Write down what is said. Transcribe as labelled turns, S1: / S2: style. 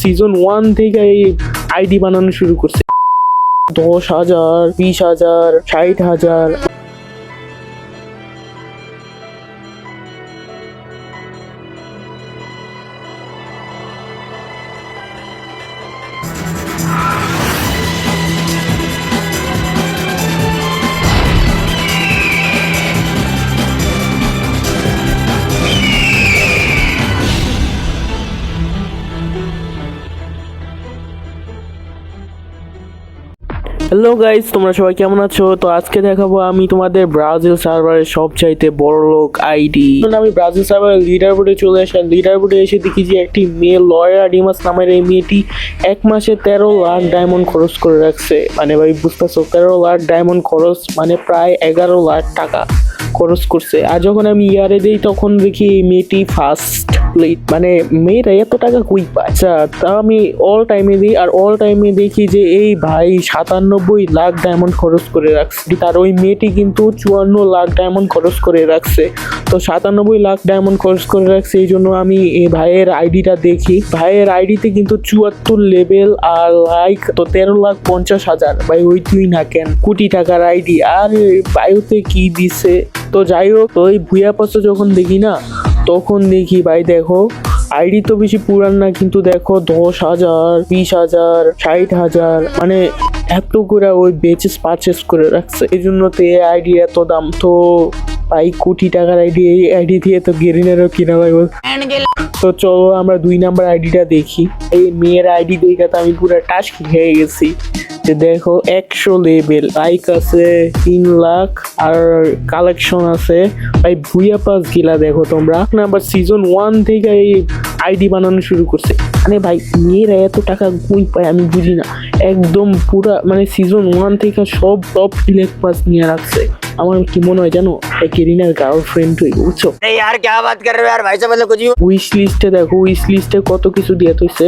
S1: Season 1 থেকে এই ID বানানো শুরু করছে। 10,000, 20,000, 60,000। হ্যালো গাইস, তোমরা সবাই কেমন আছো? তো আজকে দেখাবো আমি তোমাদের ব্রাজিল সার্ভারের সবচাইতে বড় লোক আইডি। আমি ব্রাজিল সার্ভারের লিডার বোর্ডে চলে আসি। লিডার বোর্ডে এসে দেখি যে একটি মেয়ে লয়ার ডিমাস নামের এই মেয়েটি 1 মাসে 13 লাখ ডায়মন্ড খরচ করে রাখছে। মানে ভাই বুঝতেছো, 13 লাখ ডায়মন্ড খরচ মানে প্রায় 11 লাখ টাকা খরচ করছে। আর যখন আমি ইয়ারে দিই তখন দেখি এই মেয়েটি ফার্স্ট প্লেট। মানে মেয়েরা এত টাকা কই পায়? আচ্ছা, তা আমি অল টাইমে দিই, আর অল টাইমে দেখি যে এই ভাই 97 লাখ ডায়মন্ড খরচ করে রাখছে। তার ওই মেয়েটি কিন্তু 54 লাখ ডায়মন্ড খরচ করে রাখছে। তো 97 লাখ ডায়মন্ড খরচ করে রাখছে, এই জন্য আমি এই ভাইয়ের আইডিটা দেখি। ভাইয়ের আইডিতে কিন্তু 74 লেভেল আর লাইক তো 13,50,000। ভাই ওই তুই না কেন কোটি টাকার আইডি, আর বায়ুতে কি দিছে। তো যাই হোক, ওই ভুয়া পাশে যখন দেখি না তখন দেখি ভাই দেখো আইডি তো বেশি পুরান না, কিন্তু দেখো 10,000, 20,000, 60,000 মানে এত করে ওই বেচেস পারচেস করে রাখছে। এই জন্য তো এই আইডি এত দাম। তো ভাই কোটি টাকার আইডি, এই আইডি দিয়ে তো গেরিনারও কিনা ভাই বল। তো চলো আমরা 2 নাম্বার আইডিটা দেখি। এই মেয়ের আইডি দেখে তো আমি পুরো টাস খেয়ে গেছি। দেখো 100 লেভেল, লাইক আছে 3 লাখ আর কালেকশন আছে ভাই ভুইয়া পাস গিলা। দেখো তোমরা নাম্বার সিজন 1 থেকে এই আইডি বানানো শুরু করছে। মানে ভাই মেয়েরা এত টাকা কই পায় আমি বুঝি না। একদম পুরা মানে সিজন 1 থেকে সব টপ ইলেক্ট পাস নিয়ে রাখছে। আমার কি মনে হয় জানো, কেরিনার গার্লফ্রেন্ড হয়ে বুঝছো।
S2: यार क्या बात कर रहे हो यार भाई साहब, मतलब कुछ
S1: উইশ লিস্টে দেখো, উইশ লিস্টে কত কিছু দিয়ে হইছে।